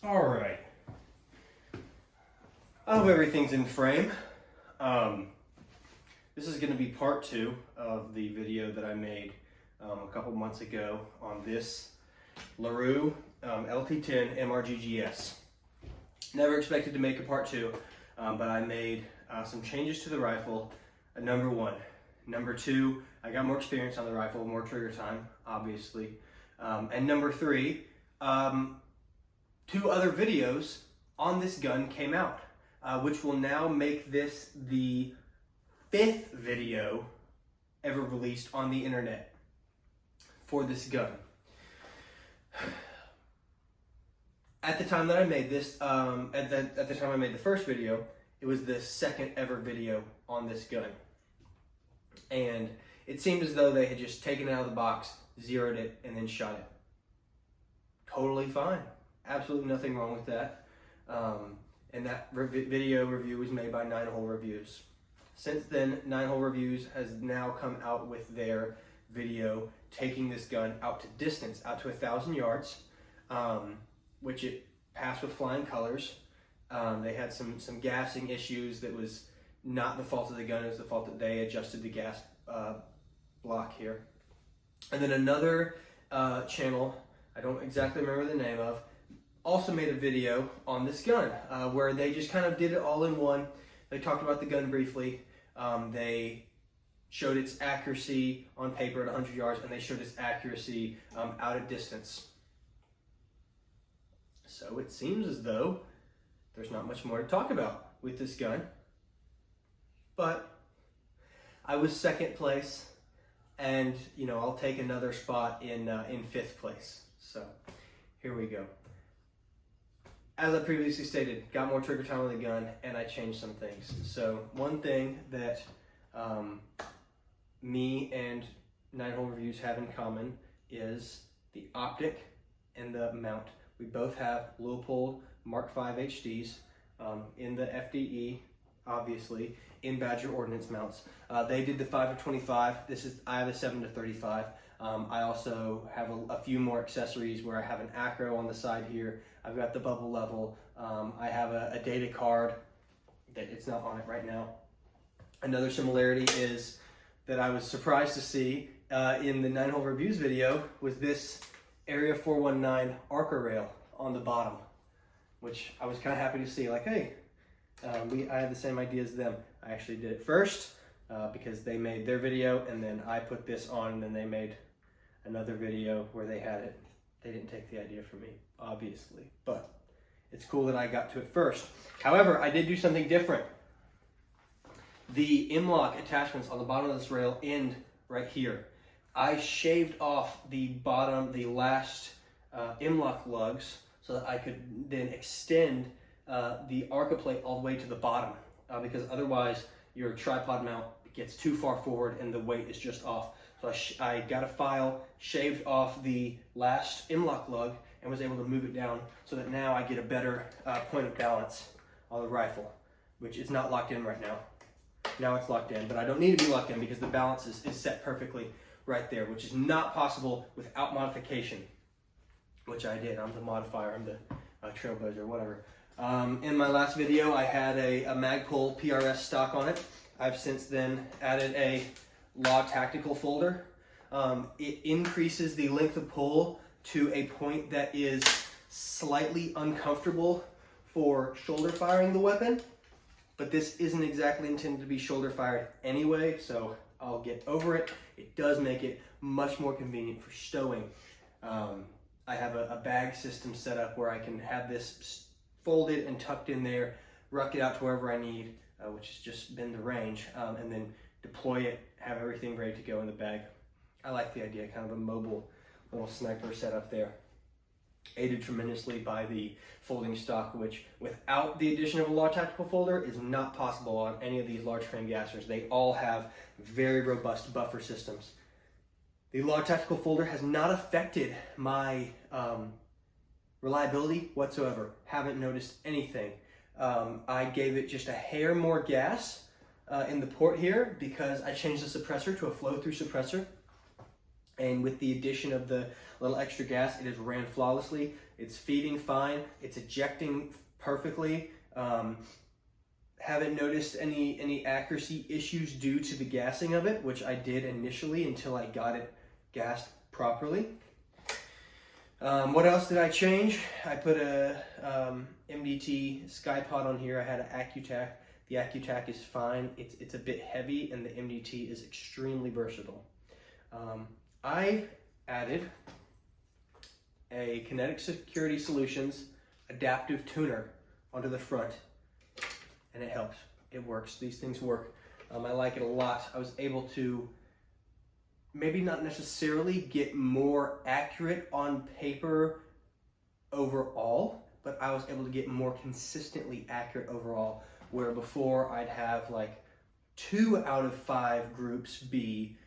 All right. I hope everything's in frame. This is going to be part 2 of the video that I made a couple months ago on this LaRue LT10 MRGG-S. Never expected to make a part 2, but I made some changes to the rifle. Number 1. Number 2, I got more experience on the rifle, more trigger time, obviously. And number 3, 2 other videos on this gun came out, which will now make this the 5th video ever released on the internet for this gun. At the time that I made this, at the time I made the first video, it was the 2nd ever video on this gun. And it seemed as though they had just taken it out of the box, zeroed it, and then shot it. Totally fine. Absolutely nothing wrong with that. And that video review was made by 9 Hole Reviews. Since then, 9 Hole Reviews has now come out with their video taking this gun out to distance, out to 1,000 yards, which it passed with flying colors. They had some gassing issues that was not the fault of the gun, it was the fault that they adjusted the gas block here. And then another channel, I don't exactly remember the name of, also made a video on this gun where they just kind of did it all in one. They talked about the gun briefly. They showed its accuracy on paper at 100 yards, and they showed its accuracy out at distance. So it seems as though there's not much more to talk about with this gun. But I was 2nd place, and you know, I'll take another spot in 5th place. So here we go. As I previously stated, got more trigger time on the gun, and I changed some things. So one thing that me and 9 Hole Reviews have in common is the optic and the mount. We both have Leupold Mark V HDs in the FDE, obviously, in Badger Ordnance mounts. They did the 5-25. I have a 7-35. I also have a few more accessories where I have an acro on the side here. I've got the bubble level. I have a data card that it's not on it right now. Another similarity is that I was surprised to see in the 9 Hole Reviews video was this Area 419 Arca rail on the bottom, which I was kind of happy to see. Like, hey, I had the same idea as them. I actually did it first because they made their video, and then I put this on, and then they made another video where they had it. They didn't take the idea from me, obviously, but it's cool that I got to it first. However, I did do something different. The M-lock attachments on the bottom of this rail end right here. I shaved off the bottom, the last M-lock lugs, so that I could then extend the Arca plate all the way to the bottom, because otherwise your tripod mount gets too far forward and the weight is just off. So I got a file, shaved off the last M-lock lug, and was able to move it down so that now I get a better point of balance on the rifle, which is not locked in right now. Now it's locked in, but I don't need to be locked in because the balance is set perfectly right there, which is not possible without modification, which I did. I'm the modifier, I'm the trailblazer, whatever. In my last video, I had a Magpul PRS stock on it. I've since then added a Law Tactical folder. It increases the length of pull to a point that is slightly uncomfortable for shoulder firing the weapon, but this isn't exactly intended to be shoulder fired anyway, so I'll get over it. It does make it much more convenient for stowing. I have a bag system set up where I can have this folded and tucked in there, ruck it out to wherever I need, which has just been the range, and then deploy it, have everything ready to go in the bag. I like the idea, kind of a mobile little sniper setup there. Aided tremendously by the folding stock, which without the addition of a Law Tactical folder is not possible on any of these large frame gassers. They all have very robust buffer systems. The Law Tactical folder has not affected my reliability whatsoever. Haven't noticed anything. I gave it just a hair more gas in the port here because I changed the suppressor to a flow-through suppressor. And with the addition of the little extra gas, it has ran flawlessly. It's feeding fine. It's ejecting perfectly. Haven't noticed any accuracy issues due to the gassing of it, which I did initially until I got it gassed properly. What else did I change? I put a MDT SkyPod on here. I had an AccuTac. The AccuTac is fine. It's a bit heavy, and the MDT is extremely versatile. I added a Kinetic Security Solutions adaptive tuner onto the front, and it helps. It works. These things work. I like it a lot. I was able to maybe not necessarily get more accurate on paper overall, but I was able to get more consistently accurate overall, where before I'd have like 2 out of 5 groups be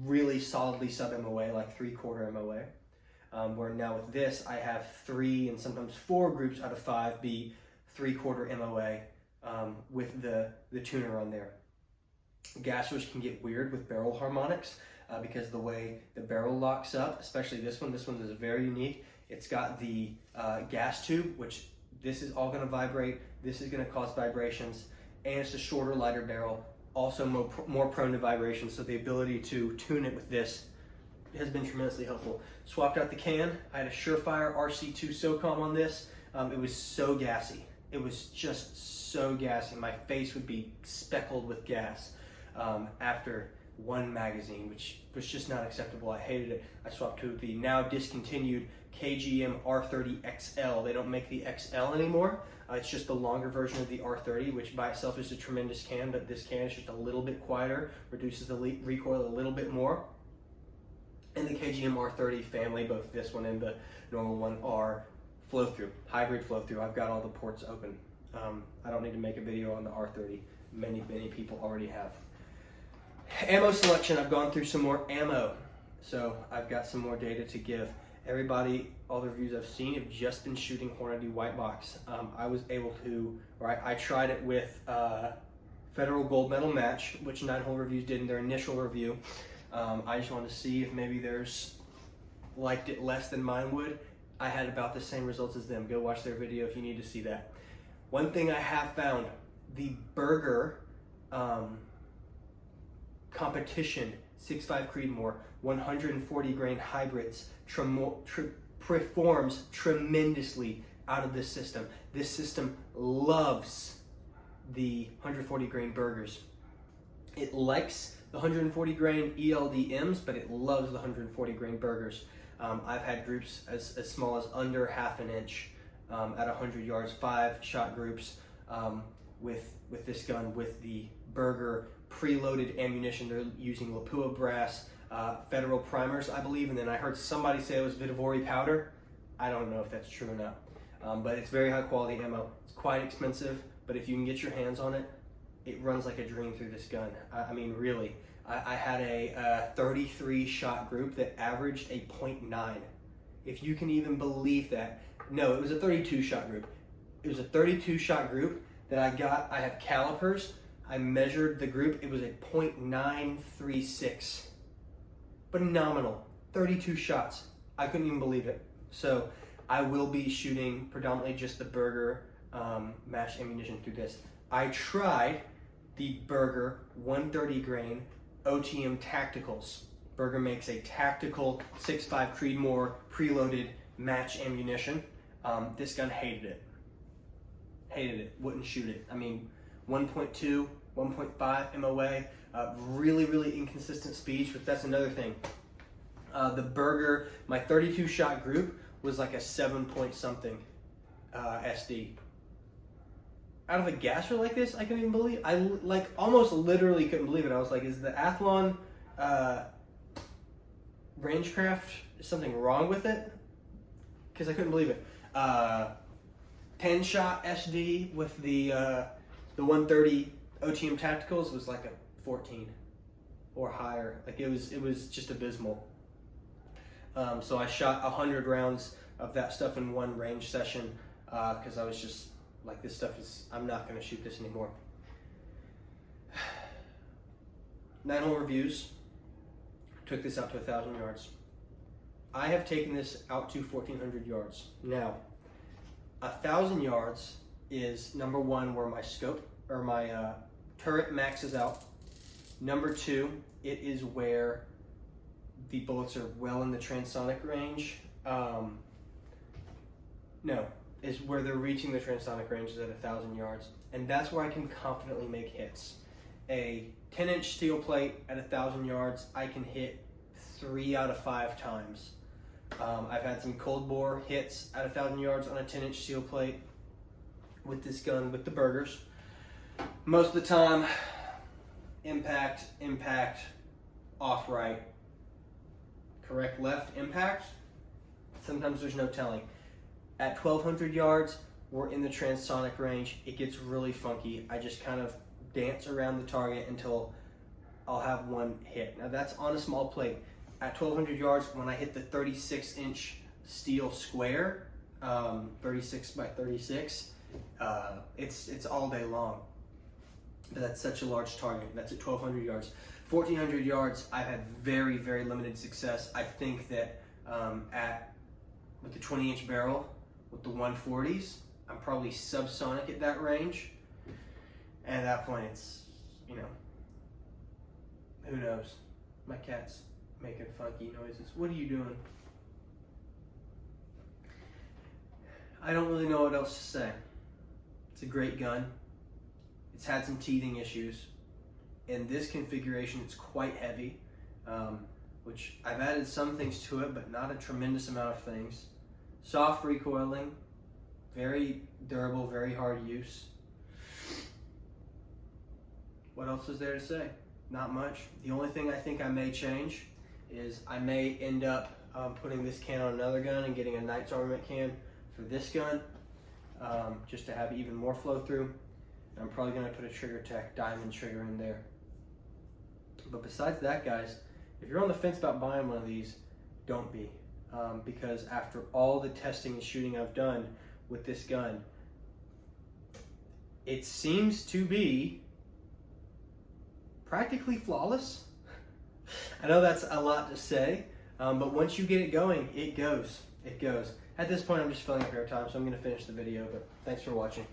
really solidly sub MOA, like 3/4 MOA. Where now with this, I have 3 and sometimes 4 groups out of 5 be 3/4 MOA with the tuner on there. Gas switch can get weird with barrel harmonics because the way the barrel locks up, especially this one is very unique. It's got the gas tube, which this is all going to vibrate. This is going to cause vibrations, and it's a shorter, lighter barrel, also more prone to vibrations. So the ability to tune it with this has been tremendously helpful. Swapped out the can. I had a Surefire RC2 SOCOM on this. It was so gassy. It was just so gassy. My face would be speckled with gas after one magazine, which was just not acceptable. I hated it. I swapped to the now discontinued KGM R30 XL. They don't make the XL anymore. It's just the longer version of the R30, which by itself is a tremendous can, but this can is just a little bit quieter, reduces the recoil a little bit more. And the KGM R30 family, both this one and the normal one, are flow-through, hybrid flow-through. I've got all the ports open. I don't need to make a video on the R30. Many people already have. Ammo selection, I've gone through some more ammo. So I've got some more data to give. Everybody, all the reviews I've seen have just been shooting Hornady white box. I was able to, I tried it with Federal Gold Medal Match, which 9-Hole Reviews did in their initial review. I just wanted to see if maybe theirs liked it less than mine would. I had about the same results as them. Go watch their video if you need to see that. One thing I have found, the Berger competition 6.5 Creedmoor 140 grain hybrids performs tremendously out of this system. This system loves the 140 grain Bergers. It likes the 140 grain ELDMs, but it loves the 140 grain Bergers. I've had groups as small as under ½ an inch at 100 yards, 5-shot groups with this gun with the Berger preloaded ammunition. They're using Lapua brass, Federal primers, I believe, and then I heard somebody say it was Vitivori powder. I don't know if that's true or not, but it's very high quality ammo. It's quite expensive, but if you can get your hands on it, it runs like a dream through this gun. I mean, really. I had a 33-shot group that averaged a .9. If you can even believe that. No, it was a 32-shot group. It was a 32-shot group that I have calipers. I measured the group. It was a .936. Phenomenal. 32 shots. I couldn't even believe it. So I will be shooting predominantly just the Berger match ammunition through this. I tried the Berger 130 grain OTM Tacticals. Berger makes a tactical 6.5 Creedmoor preloaded match ammunition. This gun hated it. Hated it. Wouldn't shoot it. I mean, 1.2, 1.5 MOA. Really inconsistent speeds, but that's another thing. The Berger, my 32 shot group was like a 7 point something SD. Out of a gasser like this, I couldn't even believe. I like almost literally couldn't believe it. I was like, is the Athlon Rangecraft, is something wrong with it? Because I couldn't believe it. 10 shot SD with the 130 OTM Tacticals was like a 14 or higher. Like it was just abysmal. So I shot 100 rounds of that stuff in one range session because I was just like, this stuff is, I'm not going to shoot this anymore. 9-Hole Reviews took this out to 1,000 yards. I have taken this out to 1,400 yards. Now, 1,000 yards is number one, where my scope or my turret maxes out. Number two, it is where the bullets are well in the transonic range. Is where they're reaching the transonic range is at 1,000 yards. And that's where I can confidently make hits. A 10-inch steel plate at 1,000 yards, I can hit 3 out of 5 times. I've had some cold bore hits at 1,000 yards on a 10-inch steel plate with this gun, with the burgers. Most of the time, impact, off right, correct left, impact. Sometimes there's no telling. At 1,200 yards, we're in the transonic range. It gets really funky. I just kind of dance around the target until I'll have one hit. Now that's on a small plate. At 1,200 yards, when I hit the 36-inch steel square, 36 by 36, it's all day long. But that's such a large target. That's at 1,200 yards. 1,400 yards, I've had very, very limited success. I think that with the 20-inch barrel, with the 140s, I'm probably subsonic at that range. And at that point, it's, you know, who knows? My cat's making funky noises. What are you doing? I don't really know what else to say. It's a great gun. It's had some teething issues. In this configuration, it's quite heavy, which I've added some things to it, but not a tremendous amount of things. Soft recoiling, very durable, very hard use. What else is there to say? Not much. The only thing I think I may change is I may end up putting this can on another gun and getting a Knight's Armament can for this gun, just to have even more flow through. I'm probably going to put a Trigger Tech diamond trigger in there. But besides that, guys, if you're on the fence about buying one of these, don't be. Because after all the testing and shooting I've done with this gun, it seems to be practically flawless. I know that's a lot to say, but once you get it going, it goes. It goes. At this point, I'm just filling up airtime, so I'm going to finish the video, but thanks for watching.